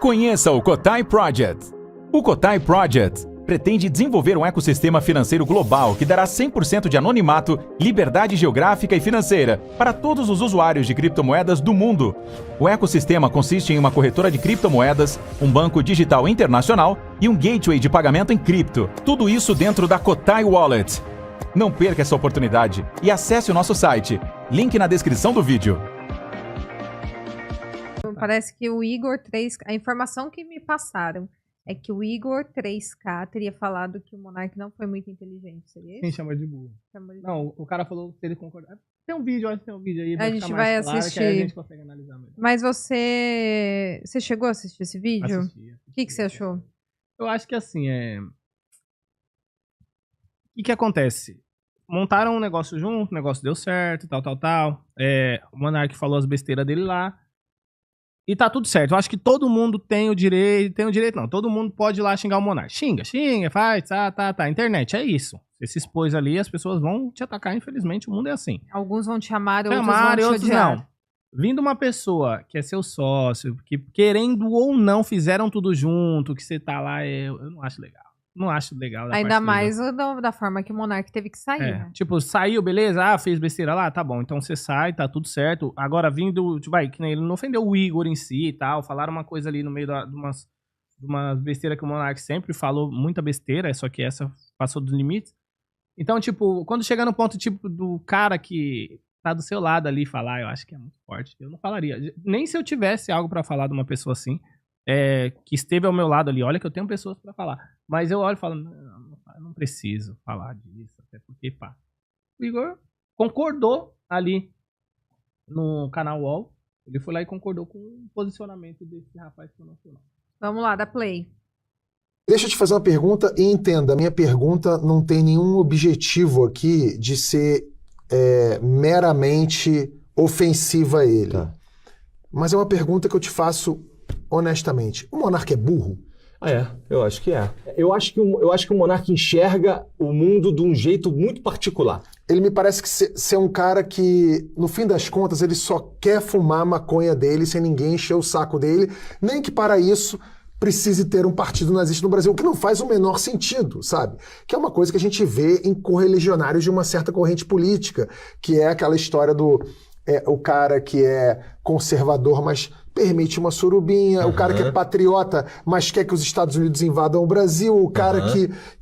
Conheça o Cotai Project. O Cotai Project pretende desenvolver um ecossistema financeiro global que dará 100% de anonimato, liberdade geográfica e financeira para todos os usuários de criptomoedas do mundo. O ecossistema consiste em uma corretora de criptomoedas, um banco digital internacional e um gateway de pagamento em cripto. Tudo isso dentro da Cotai Wallet. Não perca essa oportunidade e acesse o nosso site. Link na descrição do vídeo. Parece que o Igor 3K, a informação que me passaram é que o Igor 3K teria falado que o Monark não foi muito inteligente, seria isso? Quem chama de burro? Não, o cara falou se ele concordar. Tem um vídeo, acho que tem um vídeo aí. A gente vai assistir. Que aí a gente consegue analisar mesmo. Mas você chegou a assistir esse vídeo? Assisti. O que você achou? Eu acho que assim, O que acontece? Montaram um negócio junto, o negócio deu certo, tal. O Monark falou as besteiras dele lá. E tá tudo certo. Eu acho que todo mundo tem o direito. Não, todo mundo pode ir lá xingar o Monark. Xinga, faz, tá. Internet, é isso. Você se expôs ali, as pessoas vão te atacar, infelizmente, o mundo é assim. Alguns vão te amar, outros vão te odiar. Não. Vindo uma pessoa que é seu sócio, que querendo ou não fizeram tudo junto, que você tá lá, eu não acho legal. Não acho legal. Ainda mais da forma que o Monark teve que sair, né? Tipo, saiu, beleza? Fez besteira lá? Tá bom. Então você sai, tá tudo certo. Agora vindo, tipo, que nem ele não ofendeu o Igor em si e tal. Falaram uma coisa ali no meio de uma besteira que o Monark sempre falou, muita besteira, só que essa passou dos limites. Então, tipo, quando chega no ponto, tipo, do cara que tá do seu lado ali falar, eu acho que é muito forte. Eu não falaria. Nem se eu tivesse algo pra falar de uma pessoa assim, que esteve ao meu lado ali, olha que eu tenho pessoas pra falar. Mas eu olho e falo, não preciso falar disso, até porque, pá. O Igor concordou ali no canal UOL. Ele foi lá e concordou com o posicionamento desse rapaz que eu não sei. Vamos lá, dá play. Deixa eu te fazer uma pergunta e entenda, a minha pergunta não tem nenhum objetivo aqui de ser meramente ofensiva a ele. Tá. Mas é uma pergunta que eu te faço honestamente. O Monark é burro? Eu acho que é. Eu acho que o Monark enxerga o mundo de um jeito muito particular. Ele me parece que ser um cara que, no fim das contas, ele só quer fumar a maconha dele sem ninguém encher o saco dele, nem que para isso precise ter um partido nazista no Brasil, o que não faz o menor sentido, sabe? Que é uma coisa que a gente vê em correligionários de uma certa corrente política, que é aquela história do o cara que é conservador, mas permite uma surubinha, o cara que é patriota, mas quer que os Estados Unidos invadam o Brasil, o cara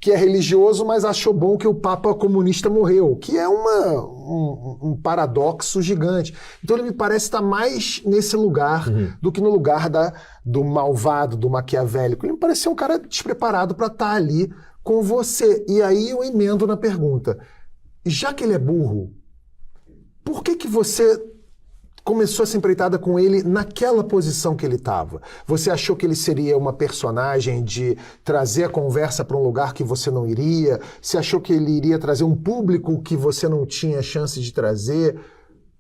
que é religioso, mas achou bom que o Papa comunista morreu, que é um paradoxo gigante. Então ele me parece estar mais nesse lugar do que no lugar do malvado, do maquiavélico. Ele me parece ser um cara despreparado para estar ali com você. E aí eu emendo na pergunta, já que ele é burro, por que você começou essa empreitada com ele naquela posição que ele estava? Você achou que ele seria uma personagem de trazer a conversa para um lugar que você não iria? Você achou que ele iria trazer um público que você não tinha chance de trazer?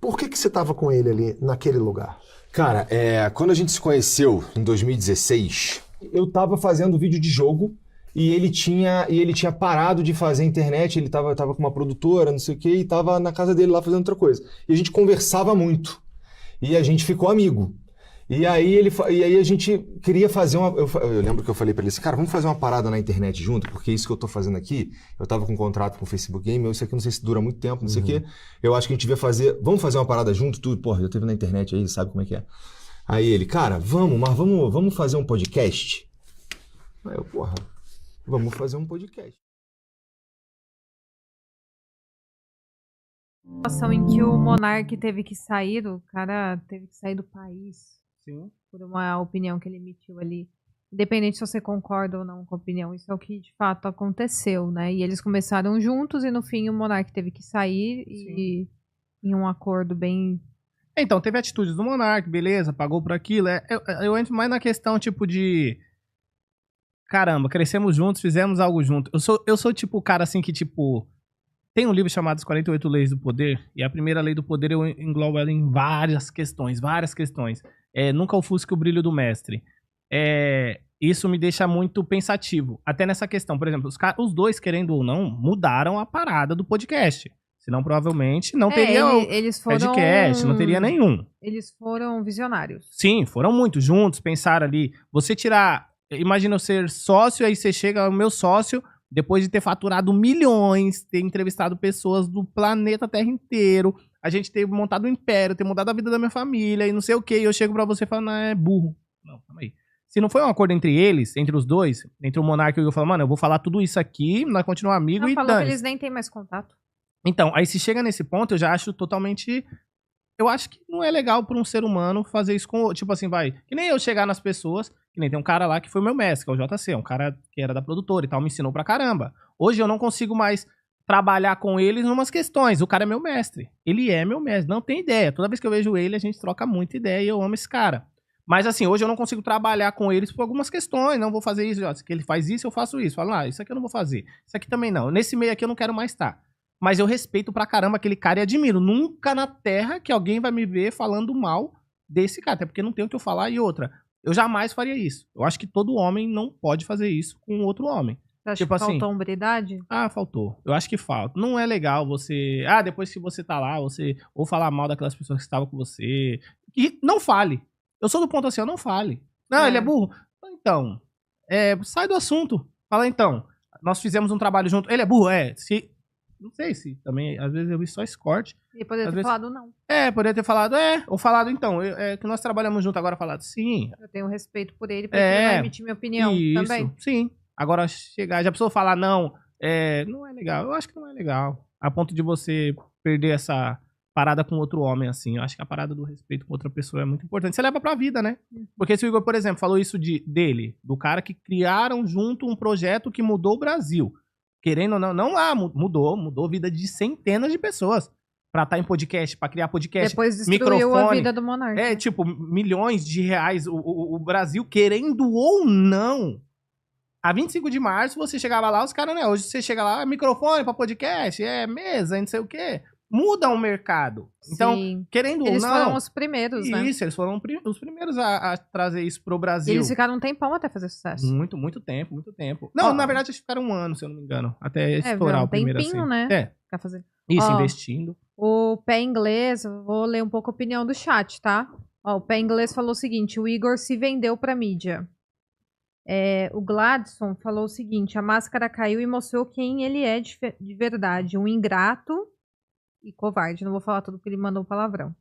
Por que você estava com ele ali naquele lugar? Cara, quando a gente se conheceu em 2016, eu estava fazendo vídeo de jogo. E ele tinha parado de fazer internet, ele tava com uma produtora, não sei o quê, e tava na casa dele lá fazendo outra coisa. E a gente conversava muito. E a gente ficou amigo. E aí a gente queria fazer eu lembro que eu falei pra ele assim, cara, vamos fazer uma parada na internet junto, porque isso que eu tô fazendo aqui, eu tava com um contrato com o Facebook Game, isso aqui não sei se dura muito tempo, não sei o quê. Eu acho que a gente devia vamos fazer uma parada junto, tudo, porra, eu teve na internet aí, sabe como é que é. Aí ele, cara, vamos fazer um podcast? Aí eu, porra, vamos fazer um podcast. Situação em que o Monark teve que sair, o cara teve que sair do país. Sim. Por uma opinião que ele emitiu ali. Independente se você concorda ou não com a opinião, isso é o que de fato aconteceu, né? E eles começaram juntos e no fim o Monark teve que sair e em um acordo bem... Então, teve atitudes do Monark, beleza, pagou por aquilo. Eu entro mais na questão tipo de... Caramba, crescemos juntos, fizemos algo junto. Eu sou tipo o cara assim que tipo... Tem um livro chamado As 48 Leis do Poder, e a primeira lei do poder eu englobo ela em várias questões. Nunca ofusque o brilho do mestre. Isso me deixa muito pensativo. Até nessa questão, por exemplo, os dois, querendo ou não, mudaram a parada do podcast. Senão, provavelmente, não teria eles foram... podcast, não teria nenhum. Eles foram visionários. Sim, foram muito juntos, pensaram ali. Você tirar... Imagina eu ser sócio, aí você chega, o meu sócio, depois de ter faturado milhões, ter entrevistado pessoas do planeta Terra inteiro, a gente ter montado um império, ter mudado a vida da minha família e não sei o quê, e eu chego pra você e falo, não, é burro. Não, calma aí. Se não foi um acordo entre eles, entre os dois, entre o Monark e o Igor, eu falo, mano, eu vou falar tudo isso aqui, nós continuamos amigos Não, e falou que dane. eles nem têm mais contato. Então, aí se chega nesse ponto, eu já acho totalmente... Eu acho que não é legal pra um ser humano fazer isso com... Tipo assim, vai... Que nem eu chegar nas pessoas... Que nem tem um cara lá que foi meu mestre, que é o JC. Um cara que era da produtora e tal, me ensinou pra caramba. Hoje eu não consigo mais trabalhar com eles em umas questões. O cara é meu mestre. Ele é meu mestre. Não tem ideia. Toda vez que eu vejo ele, a gente troca muita ideia e eu amo esse cara. Mas assim, hoje eu não consigo trabalhar com eles por algumas questões. Não vou fazer isso. Ó, se ele faz isso, eu faço isso. Falo, isso aqui eu não vou fazer. Isso aqui também não. Nesse meio aqui eu não quero mais estar. Mas eu respeito pra caramba aquele cara e admiro. Nunca na terra que alguém vai me ver falando mal desse cara. Até porque não tem o que eu falar. E outra, eu jamais faria isso. Eu acho que todo homem não pode fazer isso com outro homem. Você acha Tipo que assim, faltou hombridade? Ah, faltou. Eu acho que falta. Não é legal você... depois que você tá lá, você... Ou falar mal daquelas pessoas que estavam com você. E não fale. Eu sou do ponto assim, eu não fale. Não, ele é burro. Então, sai do assunto. Fala então, nós fizemos um trabalho junto. Ele é burro? Se... Não sei se também, às vezes eu vi só esse corte. Ele poderia ter falado não. Poderia ter falado, ou falado então, que nós trabalhamos junto, agora falado sim. Eu tenho respeito por ele, porque ele vai emitir minha opinião isso, também. Sim. Agora chegar, já precisou falar não, não é legal. Eu acho que não é legal. A ponto de você perder essa parada com outro homem, assim. Eu acho que a parada do respeito com outra pessoa é muito importante. Você leva pra vida, né? Porque se o Igor, por exemplo, falou isso dele, do cara que criaram junto um projeto que mudou o Brasil. Querendo ou não, mudou a vida de centenas de pessoas pra estar em podcast, pra criar podcast, depois destruiu microfone. A vida do Monark. Tipo, milhões de reais. O Brasil, querendo ou não, a 25 de março você chegava lá, os caras, né? Hoje você chega lá, microfone pra podcast, mesa, não sei o quê. Muda o mercado. Então, Sim. Querendo Eles ou não... foram os primeiros, né? Isso, eles foram os primeiros a trazer isso pro Brasil. E eles ficaram um tempão até fazer sucesso. Muito tempo, muito tempo. Não, na verdade, eles ficaram um ano, se eu não me engano. Até estourar o primeiro, tempinho, assim. né? Ficar fazendo. Isso, investindo. O Pé Inglês, vou ler um pouco a opinião do chat, tá? O Pé Inglês falou o seguinte, o Igor se vendeu pra mídia. O Gladson falou o seguinte, a máscara caiu e mostrou quem ele é de verdade. Um ingrato e covarde. Não vou falar tudo porque ele mandou palavrão.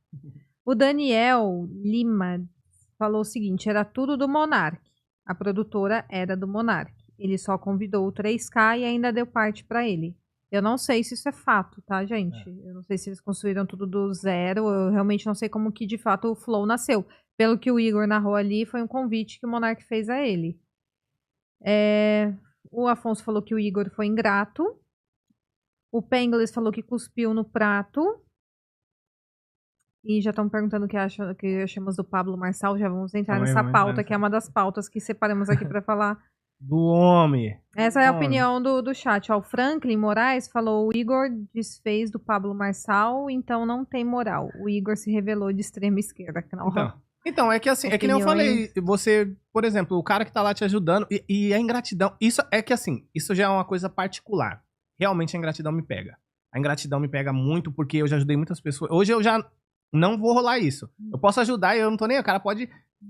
O Daniel Lima falou o seguinte, era tudo do Monark. A produtora era do Monark. Ele só convidou o 3K e ainda deu parte pra ele. Eu não sei se isso é fato, tá, gente? Eu não sei se eles construíram tudo do zero. Eu realmente não sei como que, de fato, o Flow nasceu. Pelo que o Igor narrou ali, foi um convite que o Monark fez a ele. O Afonso falou que o Igor foi ingrato. O Penglis falou que cuspiu no prato. E já estão perguntando o que achamos do Pablo Marçal. Já vamos entrar nessa pauta, que é uma das pautas que separamos aqui para falar. Do homem. Essa é a opinião do chat. O Franklin Moraes falou: o Igor desfez do Pablo Marçal, então não tem moral. O Igor se revelou de extrema esquerda. Então, é que assim, é que nem eu falei, você, por exemplo, o cara que tá lá te ajudando, e a ingratidão, isso é que assim, isso já é uma coisa particular. Realmente a ingratidão me pega. A ingratidão me pega muito porque eu já ajudei muitas pessoas. Hoje eu já não vou rolar isso. Eu posso ajudar e eu não tô nem... O cara pode...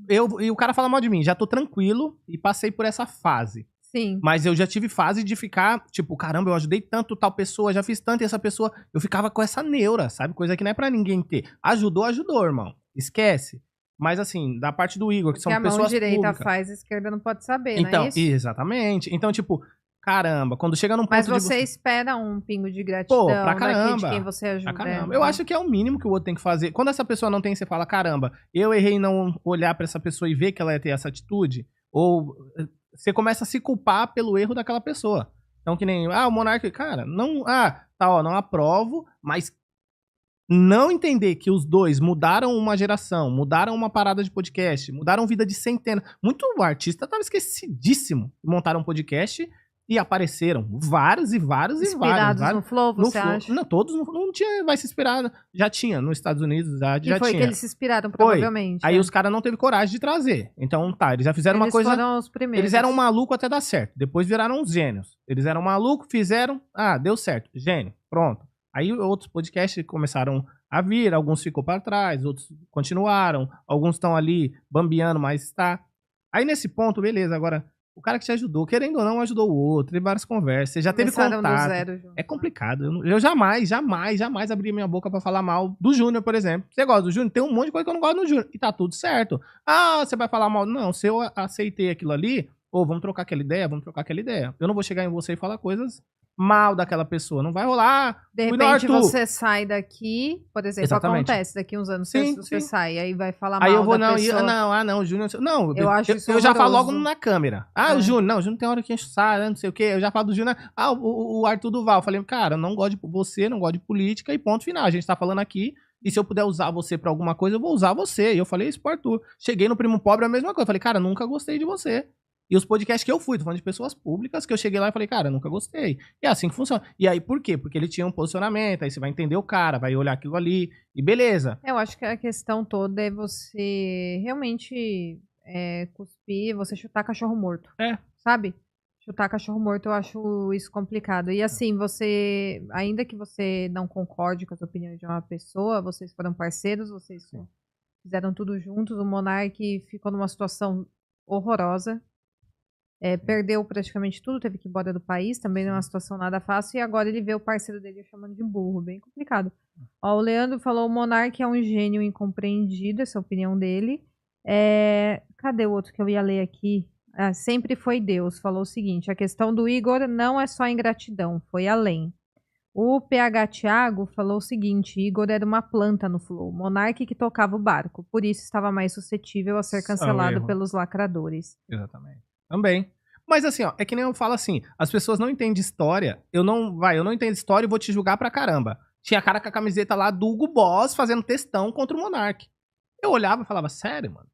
E o cara fala mal de mim. Já tô tranquilo e passei por essa fase. Sim. Mas eu já tive fase de ficar, tipo, caramba, eu ajudei tanto tal pessoa, já fiz tanto e essa pessoa... Eu ficava com essa neura, sabe? Coisa que não é pra ninguém ter. Ajudou, irmão. Esquece. Mas assim, da parte do Igor, que são pessoas públicas... a mão direita faz, a esquerda não pode saber, então, não é isso? Exatamente. Então, tipo... Caramba, quando chega num ponto de... Mas você espera um pingo de gratidão pra caramba, de quem você ajuda. Pra caramba. Eu acho que é o mínimo que o outro tem que fazer. Quando essa pessoa não tem, você fala, caramba, eu errei em não olhar pra essa pessoa e ver que ela ia ter essa atitude. Ou você começa a se culpar pelo erro daquela pessoa. Então, que nem, o Monark, cara, não... não aprovo, mas não entender que os dois mudaram uma geração, mudaram uma parada de podcast, mudaram vida de centenas. Muito artista tava esquecidíssimo. Montaram um podcast... E apareceram vários e vários e vários. No Flow, você acha? Não, todos não tinha, vai se inspirar. Já tinha, nos Estados Unidos já tinha. E foi que eles se inspiraram, provavelmente. Aí os caras não teve coragem de trazer. Então, eles já fizeram uma coisa... Eles foram os primeiros. Eles eram malucos até dar certo. Depois viraram uns gênios. Eles eram malucos, fizeram... deu certo. Gênio. Pronto. Aí outros podcasts começaram a vir, alguns ficou para trás, outros continuaram, alguns estão ali bambeando, mas está. Aí nesse ponto, beleza, agora o cara que te ajudou, querendo ou não, ajudou o outro, teve várias conversas, você já teve Começaram do contato. zero junto, É complicado. Eu jamais abri minha boca pra falar mal do Júnior, por exemplo. Você gosta do Júnior? Tem um monte de coisa que eu não gosto do Júnior. E tá tudo certo. Ah, você vai falar mal? Não, se eu aceitei aquilo ali, vamos trocar aquela ideia, Eu não vou chegar em você e falar coisas mal daquela pessoa. Não vai rolar. De Fui no repente Arthur. você sai daqui, por exemplo, Exatamente. acontece, daqui uns anos Sim, você sim. sai, aí vai falar Aí mal eu vou, da não, pessoa. não, Júnior. Não, Eu acho isso eu já falo horroroso. logo na câmera. É. O Júnior tem hora que enche o saco, não sei o quê. Eu já falo do Júnior. O Arthur Duval. Eu falei, cara, eu não gosto de você, não gosto de política e ponto final. A gente tá falando aqui. E se eu puder usar você pra alguma coisa, eu vou usar você. E eu falei isso pro Arthur. Cheguei no Primo Pobre, a mesma coisa. Eu falei, cara, nunca gostei de você. E os podcasts que eu fui, tô falando de pessoas públicas, que eu cheguei lá e falei, cara, nunca gostei. E é assim que funciona. E aí, por quê? Porque ele tinha um posicionamento, aí você vai entender o cara, vai olhar aquilo ali, e beleza. Eu acho que a questão toda é você realmente cuspir, você chutar cachorro morto. Sabe? Chutar cachorro morto, eu acho isso complicado. E assim, você, ainda que você não concorde com as opiniões de uma pessoa, vocês foram parceiros, vocês fizeram tudo juntos, o Monark ficou numa situação horrorosa. Perdeu praticamente tudo, teve que ir embora do país, também não é uma situação nada fácil, e agora ele vê o parceiro dele chamando de burro, bem complicado. Ó, o Leandro falou, o Monark é um gênio incompreendido, essa é a opinião dele. Cadê o outro que eu ia ler aqui? Sempre foi Deus, falou o seguinte, a questão do Igor não é só ingratidão, foi além. O PH Thiago falou o seguinte, Igor era uma planta no Flow, Monark que tocava o barco, por isso estava mais suscetível a ser cancelado pelos lacradores. Exatamente. Também. Mas assim, ó, é que nem eu falo assim, as pessoas não entendem história, eu não entendo história e vou te julgar pra caramba. Tinha cara com a camiseta lá do Hugo Boss fazendo textão contra o Monark. Eu olhava e falava, sério, mano?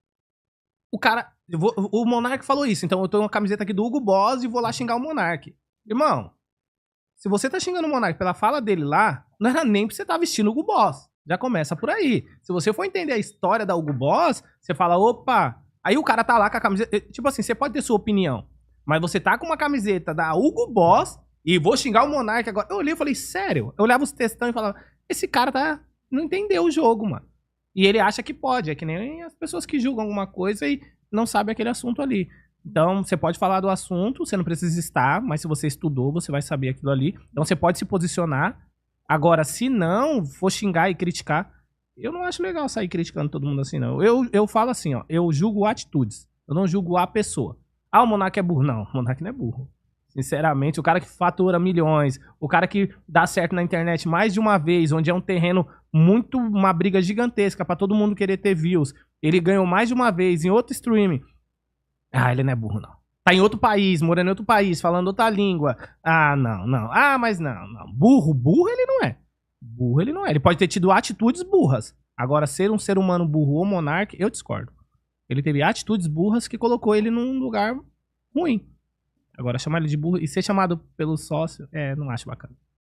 O Monark falou isso, então eu tô com uma camiseta aqui do Hugo Boss e vou lá xingar o Monark. Irmão, se você tá xingando o Monark pela fala dele lá, não era nem pra você tá vestindo o Hugo Boss. Já começa por aí. Se você for entender a história da Hugo Boss, você fala, opa... Aí o cara tá lá com a camiseta... Tipo assim, você pode ter sua opinião, mas você tá com uma camiseta da Hugo Boss e vou xingar o Monark agora. Eu olhei e falei, sério? Eu olhava os textão e falava, esse cara não entendeu o jogo, mano. E ele acha que pode. É que nem as pessoas que julgam alguma coisa e não sabem aquele assunto ali. Então, você pode falar do assunto, você não precisa estar, mas se você estudou, você vai saber aquilo ali. Então, você pode se posicionar. Agora, se não for xingar e criticar... Eu não acho legal sair criticando todo mundo assim, não. Eu falo assim, ó. Eu julgo atitudes. Eu não julgo a pessoa. O Monark é burro. Não, o Monark não é burro. Sinceramente, o cara que fatura milhões, o cara que dá certo na internet mais de uma vez, onde é um terreno uma briga gigantesca pra todo mundo querer ter views. Ele ganhou mais de uma vez em outro streaming. Ele não é burro, não. Tá em outro país, morando em outro país, falando outra língua. Não. Mas não. Burro ele não é. Burro ele não é. Ele pode ter tido atitudes burras. Agora, ser um ser humano burro ou Monark, eu discordo. Ele teve atitudes burras que colocou ele num lugar ruim. Agora, chamar ele de burro e ser chamado pelo sócio, não acho bacana.